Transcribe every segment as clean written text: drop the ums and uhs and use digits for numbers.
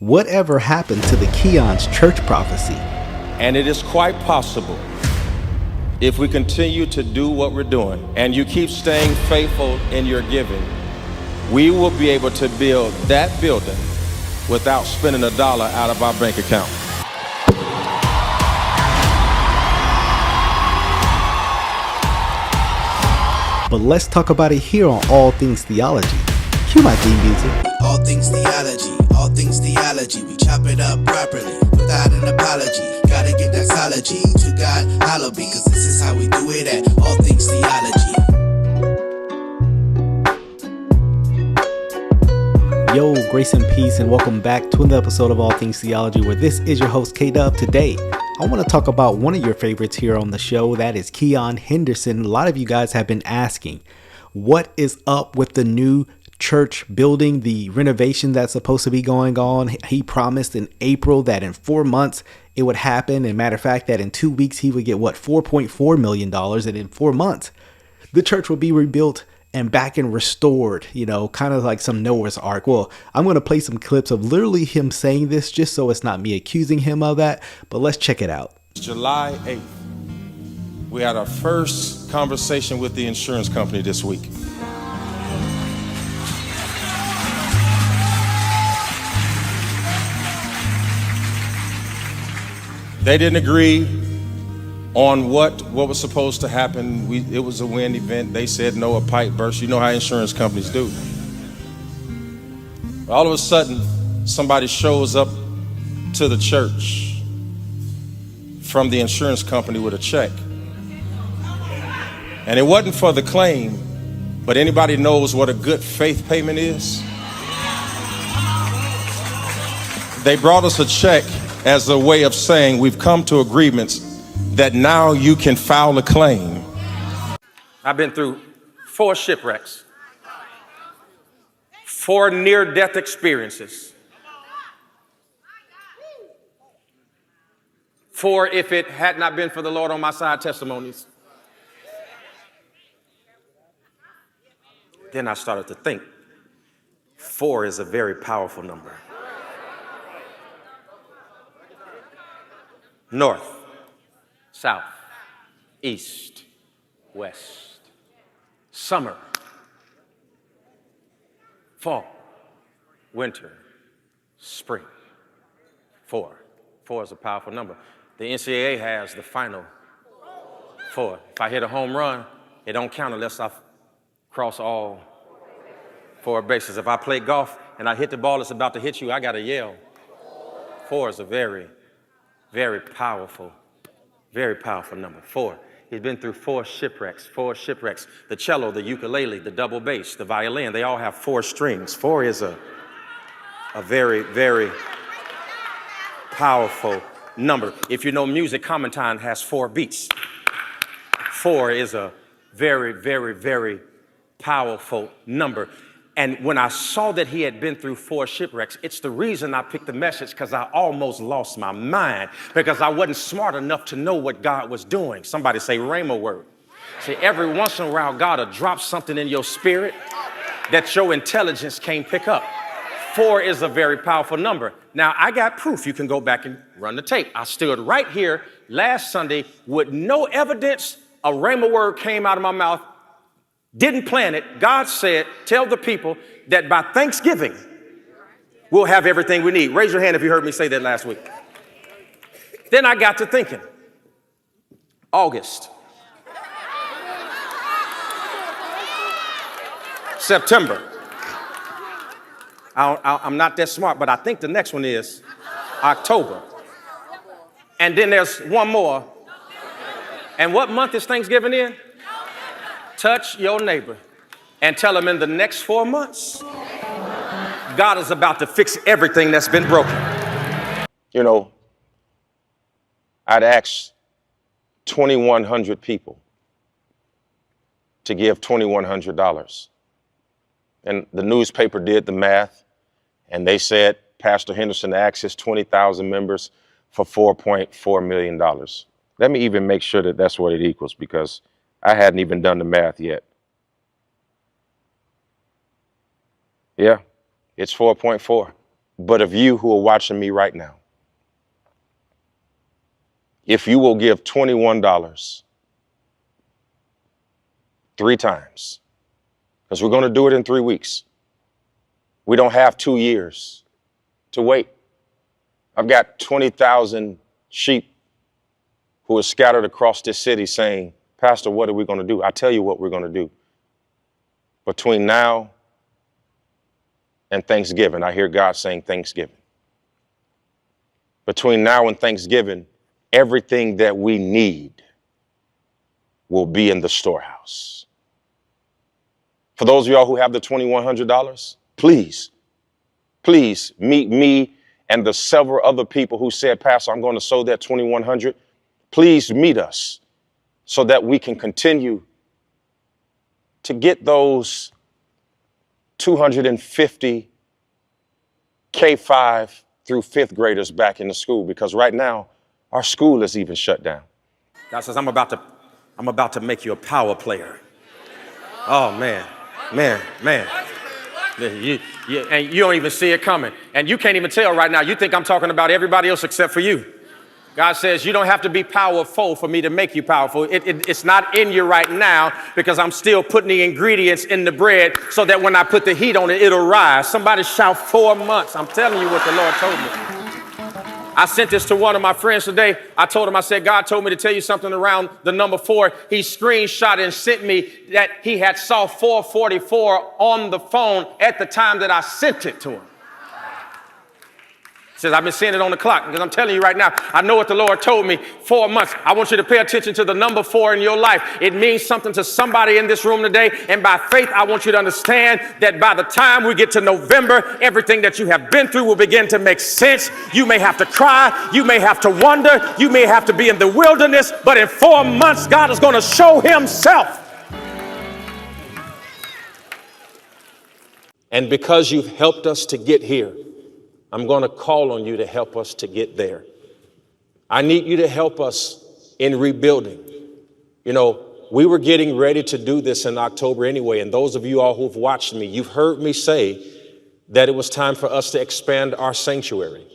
Whatever happened to the Keion's church prophecy? And it is quite possible, if we continue to do what we're doing and you keep staying faithful in your giving, we will be able to build that building without spending a dollar out of our bank account. But let's talk about it here on All Things Theology. Cue my theme music. All things theology, all things theology. We chop it up properly, without an apology. Gotta get that doxology to God, hallowed be, cause this is how we do it at All Things Theology. Yo, grace and peace, and welcome back to another episode of All Things Theology, where this is your host, K-Dub. Today, I want to talk about one of your favorites here on the show, that is Keion Henderson. A lot of you guys have been asking, what is up with the new church building, the renovation that's supposed to be going on? He promised in April that in 4 months it would happen. And matter of fact, that in 2 weeks he would get $4.4 million. And in 4 months, the church will be rebuilt and back and restored, kind of like some Noah's Ark. Well, I'm going to play some clips of literally him saying this just so it's not me accusing him of that. But let's check it out. July 8th, we had our first conversation with the insurance company this week. They didn't agree on what was supposed to happen. It was a wind event. They said no, a pipe burst. You know how insurance companies do. All of a sudden, somebody shows up to the church from the insurance company with a check. And it wasn't for the claim, but anybody knows what a good faith payment is? They brought us a check as a way of saying we've come to agreements that now you can file a claim. I've been through 4 shipwrecks, 4 near-death experiences, 4 if it had not been for the Lord on my side testimonies. Then I started to think, 4 is a very powerful number. North, south, east, west, summer, fall, winter, spring. 4. 4 is a powerful number. The NCAA has the final 4. If I hit a home run, it don't count unless I cross all 4 bases. If I play golf and I hit the ball that's about to hit you, I got to yell. 4 is a very powerful number. 4. He's been through 4 shipwrecks. The cello, the ukulele, the double bass, the violin, they all have 4 strings. 4 is a very powerful number. If you know music, Clementine has 4 beats. 4 is a very powerful number. And when I saw that he had been through 4 shipwrecks, it's the reason I picked the message, because I almost lost my mind because I wasn't smart enough to know what God was doing. Somebody say rhema word. See, every once in a while, God will drop something in your spirit that your intelligence can't pick up. 4 is a very powerful number. Now, I got proof. You can go back and run the tape. I stood right here last Sunday with no evidence. A rhema word came out of my mouth. Didn't plan it. God said, tell the people that by Thanksgiving, we'll have everything we need. Raise your hand if you heard me say that last week. Then I got to thinking, August, September. I'm not that smart, but I think the next one is October. And then there's one more. And what month is Thanksgiving in? Touch your neighbor and tell him in the next 4 months, God is about to fix everything that's been broken. I'd asked 2,100 people to give $2,100. And the newspaper did the math, and they said Pastor Henderson asked his 20,000 members for $4.4 million. Let me even make sure that that's what it equals, because I hadn't even done the math yet. Yeah, it's 4.4. But of you who are watching me right now, if you will give $21 3 times, because we're going to do it in 3 weeks. We don't have 2 years to wait. I've got 20,000 sheep who are scattered across this city saying, Pastor, what are we going to do? I tell you what we're going to do. Between now and Thanksgiving, I hear God saying Thanksgiving. Between now and Thanksgiving, everything that we need will be in the storehouse. For those of y'all who have the $2,100, please meet me and the several other people who said, Pastor, I'm going to sow that $2,100. Please meet us so that we can continue to get those 250 K-5 through 5th graders back into school, because right now our school is even shut down. God says, I'm about to make you a power player. Oh, man. And you don't even see it coming. And you can't even tell right now. You think I'm talking about everybody else except for you. God says you don't have to be powerful for me to make you powerful. It's not in you right now because I'm still putting the ingredients in the bread so that when I put the heat on it, it'll rise. Somebody shout 4 months. I'm telling you what the Lord told me. I sent this to one of my friends today. I told him, I said, God told me to tell you something around the number 4. He screenshot and sent me that he had saw 444 on the phone at the time that I sent it to him. He says, I've been seeing it on the clock because I'm telling you right now, I know what the Lord told me. 4 months. I want you to pay attention to the number 4 in your life. It means something to somebody in this room today. And by faith, I want you to understand that by the time we get to November, everything that you have been through will begin to make sense. You may have to cry. You may have to wonder. You may have to be in the wilderness. But in 4 months, God is going to show himself. And because you've helped us to get here, I'm going to call on you to help us to get there. I need you to help us in rebuilding. You know, we were getting ready to do this in October anyway. And those of you all who've watched me, you've heard me say that it was time for us to expand our sanctuary.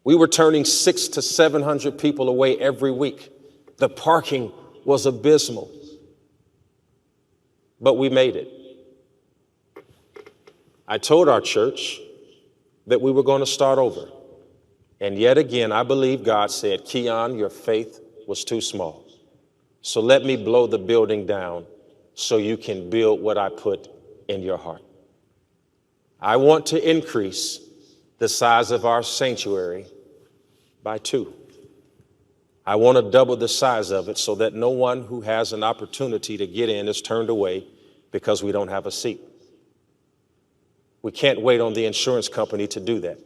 We were turning 600 to 700 people away every week. The parking was abysmal, but we made it. I told our church that we were going to start over. And yet again, I believe God said, Keion, your faith was too small. So let me blow the building down so you can build what I put in your heart. I want to increase the size of our sanctuary by 2. I want to double the size of it so that no one who has an opportunity to get in is turned away because we don't have a seat. We can't wait on the insurance company to do that.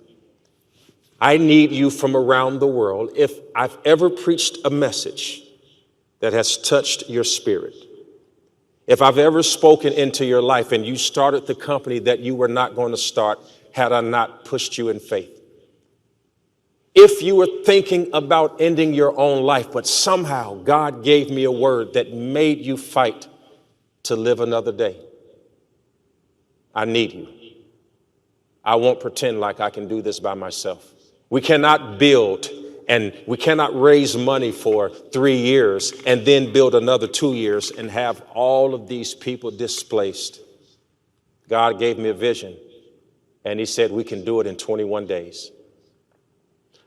I need you from around the world. If I've ever preached a message that has touched your spirit, if I've ever spoken into your life and you started the company that you were not going to start had I not pushed you in faith, if you were thinking about ending your own life, but somehow God gave me a word that made you fight to live another day, I need you. I won't pretend like I can do this by myself. We cannot build and we cannot raise money for 3 years and then build another 2 years and have all of these people displaced. God gave me a vision and he said we can do it in 21 days.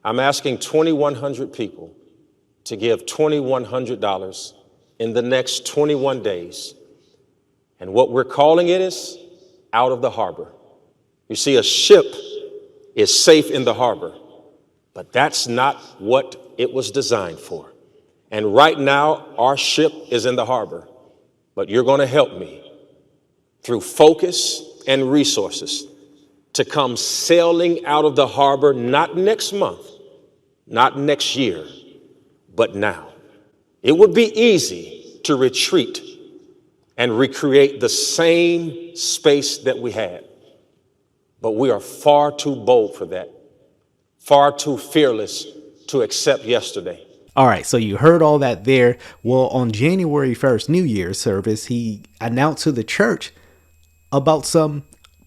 I'm asking 2,100 people to give $2,100 in the next 21 days. And what we're calling it is out of the harbor. You see, a ship is safe in the harbor, but that's not what it was designed for. And right now, our ship is in the harbor, but you're going to help me through focus and resources to come sailing out of the harbor, not next month, not next year, but now. It would be easy to retreat and recreate the same space that we had. But we are far too bold for that, far too fearless to accept yesterday. All right, so you heard all that there. Well, on January 1st, New Year's service, he announced to the church about some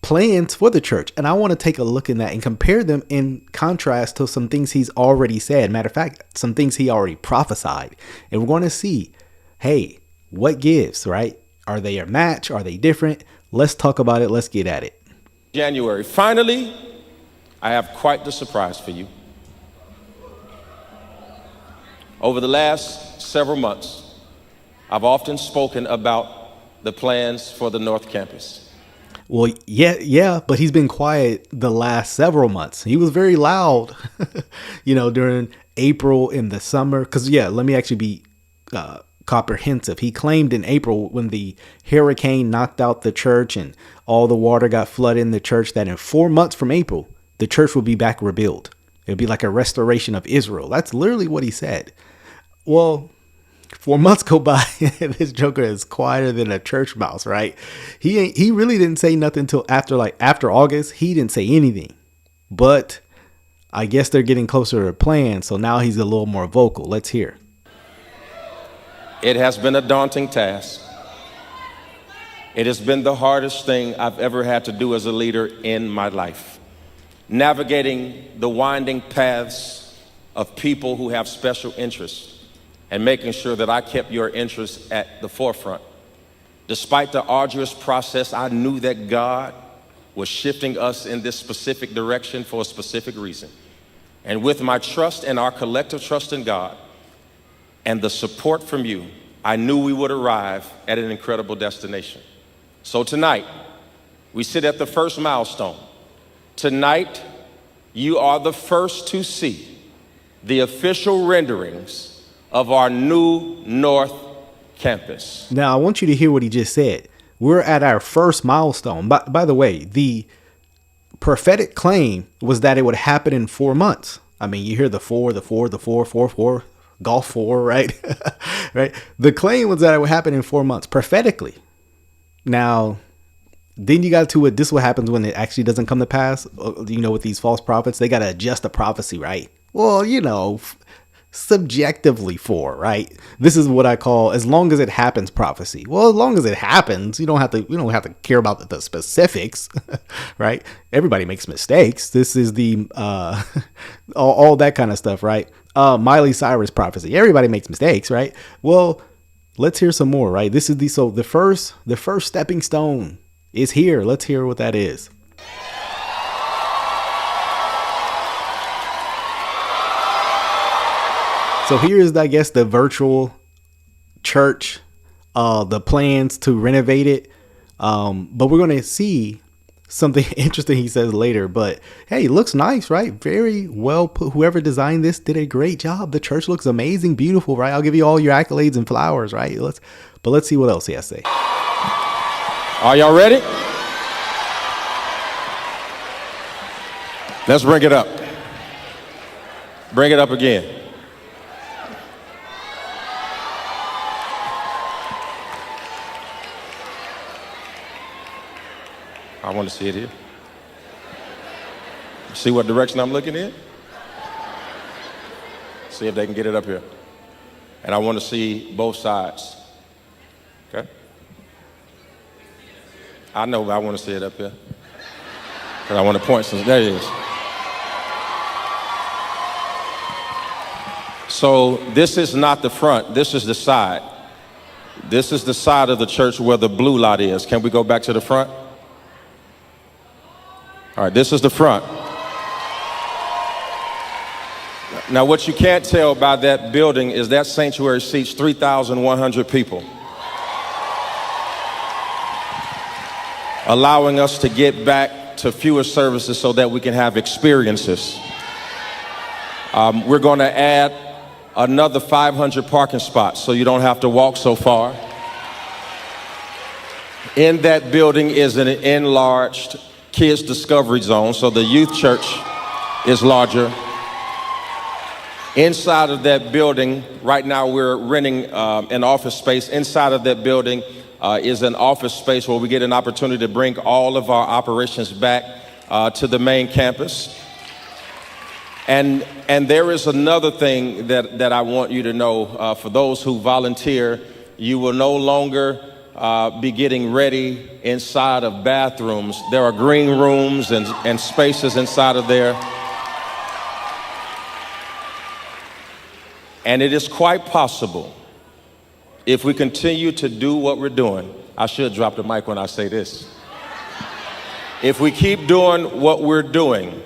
plans for the church. And I want to take a look in that and compare them in contrast to some things he's already said. Matter of fact, some things he already prophesied. And we're going to see, hey, what gives, right? Are they a match? Are they different? Let's talk about it. Let's get at it. January. Finally, I have quite the surprise for you. Over the last several months, I've often spoken about the plans for the North Campus. Well, yeah, but he's been quiet the last several months. He was very loud, during April in the summer. Because, let me actually be comprehensive. He claimed in April, when the hurricane knocked out the church and all the water got flooded in the church, that in 4 months from April, the church will be back rebuilt. It'll be like a restoration of Israel. That's literally what he said. Well, 4 months go by, and this joker is quieter than a church mouse, right? He really didn't say nothing until after August. He didn't say anything, but I guess they're getting closer to the plan. So now he's a little more vocal. Let's hear. It has been a daunting task. It has been the hardest thing I've ever had to do as a leader in my life. Navigating the winding paths of people who have special interests and making sure that I kept your interests at the forefront. Despite the arduous process, I knew that God was shifting us in this specific direction for a specific reason. And with my trust and our collective trust in God and the support from you, I knew we would arrive at an incredible destination. So tonight, we sit at the first milestone. Tonight, you are the first to see the official renderings of our new North Campus. Now, I want you to hear what he just said. We're at our first milestone. By the way, the prophetic claim was that it would happen in 4 months. I mean, you hear the four, golf 4, right? Right. The claim was that it would happen in 4 months prophetically. Now, then you got to it. This is what happens when it actually doesn't come to pass. With these false prophets, they got to adjust the prophecy, right? Well, subjectively for, right? This is what I call as long as it happens prophecy. Well, as long as it happens, we don't have to care about the specifics, right? Everybody makes mistakes. This is the all that kind of stuff, right? Miley Cyrus prophecy. Everybody makes mistakes, right? Well, let's hear some more, right? This is the first stepping stone is here. Let's hear what that is. So here is, I guess, the virtual church, the plans to renovate it. But we're going to see something interesting he says later. But hey, it looks nice, right? Very well put. Whoever designed this did a great job. The church looks amazing, beautiful, right? I'll give you all your accolades and flowers, right? Let's see what else he has to say. Are y'all ready? Let's bring it up. Bring it up again. I want to see it here. See what direction I'm looking in? See if they can get it up here. And I want to see both sides. Okay? I know, but I want to see it up here. Because I want to point some. There it is. So this is not the front. This is the side. This is the side of the church where the blue lot is. Can we go back to the front? All right, this is the front. Now, what you can't tell by that building is that sanctuary seats 3,100 people, allowing us to get back to fewer services so that we can have experiences. We're going to add another 500 parking spots so you don't have to walk so far. In that building is an enlarged kids discovery zone, so the youth church is larger. Inside of that building, right now we're renting an office space. Inside of that building is an office space where we get an opportunity to bring all of our operations back to the main campus. And there is another thing that I want you to know. For those who volunteer, you will no longer be getting ready inside of bathrooms. There are green rooms and spaces inside of there. And it is quite possible, if we continue to do what we're doing, I should drop the mic when I say this. If we keep doing what we're doing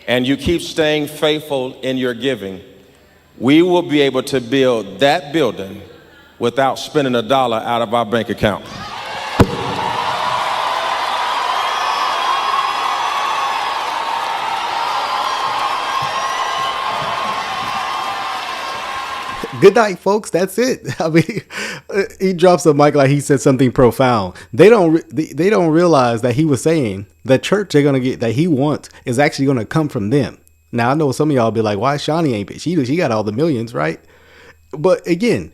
and you keep staying faithful in your giving, we will be able to build that building without spending $1 out of our bank account. Good night, folks. That's it. I mean, he drops the mic like he said something profound. They don't realize that he was saying the church they're gonna get that he wants is actually gonna come from them. Now I know some of y'all be like, "Why Shawnee ain't bitch? She got all the millions, right?" But again,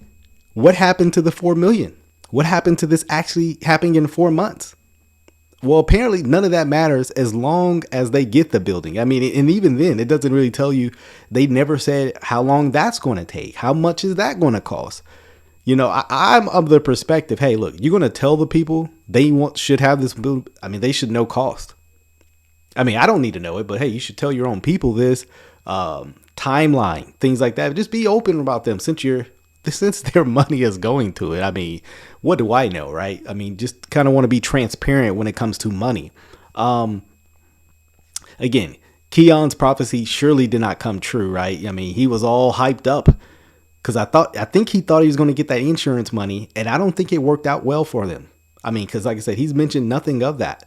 what happened to the 4 million? What happened to this actually happening in 4 months? Well, apparently none of that matters as long as they get the building. I mean, and even then, it doesn't really tell you. They never said how long that's going to take. How much is that going to cost? You know, I'm of the perspective, hey, look, you're going to tell the people should have this building. I mean, they should know cost. I mean, I don't need to know it, but hey, you should tell your own people this timeline, things like that. Just be open about them since their money is going to it. I mean, what do I know, right? I mean, just kind of want to be transparent when it comes to money. Again, Keion's prophecy surely did not come true, right? I mean, he was all hyped up because I think he thought he was going to get that insurance money, and I don't think it worked out well for them. I mean, because like I said, he's mentioned nothing of that.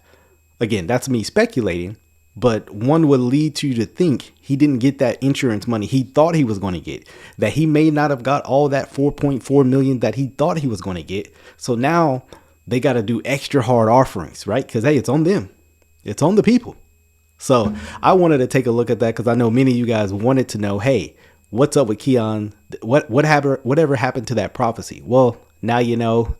Again, that's me speculating, but one would lead you to think he didn't get that insurance money he thought he was going to get, that he may not have got all that 4.4 million that he thought he was going to get. So now they got to do extra hard offerings, right? Because, hey, it's on them. It's on the people. So I wanted to take a look at that because I know many of you guys wanted to know, hey, what's up with Keion? Whatever happened to that prophecy? Well, now you know.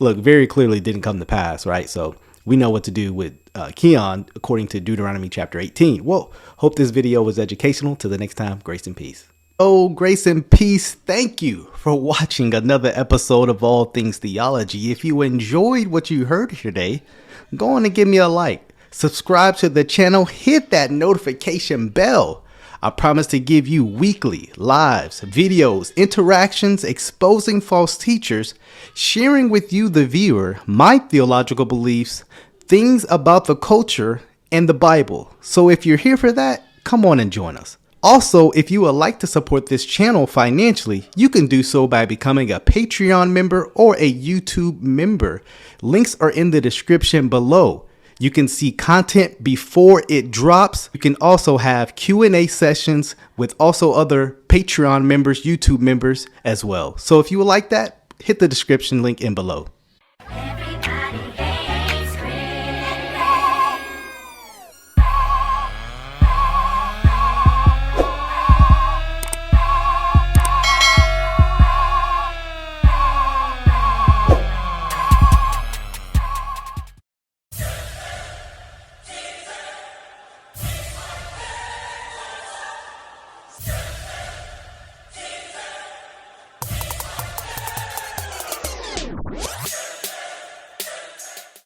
Look, very clearly didn't come to pass, right? So we know what to do with Keion according to Deuteronomy chapter 18. Well, hope this video was educational. Till the next time, grace and peace. Oh, grace and peace. Thank you for watching another episode of All Things Theology. If you enjoyed what you heard today, go on and give me a like. Subscribe to the channel. Hit that notification bell. I promise to give you weekly lives, videos, interactions, exposing false teachers, sharing with you, the viewer, my theological beliefs, things about the culture, and the Bible. So if you're here for that, come on and join us. Also, if you would like to support this channel financially, you can do so by becoming a Patreon member or a YouTube member. Links are in the description below. You can see content before it drops. You can also have Q&A sessions with also other Patreon members, YouTube members as well. So if you would like that, hit the description link in below.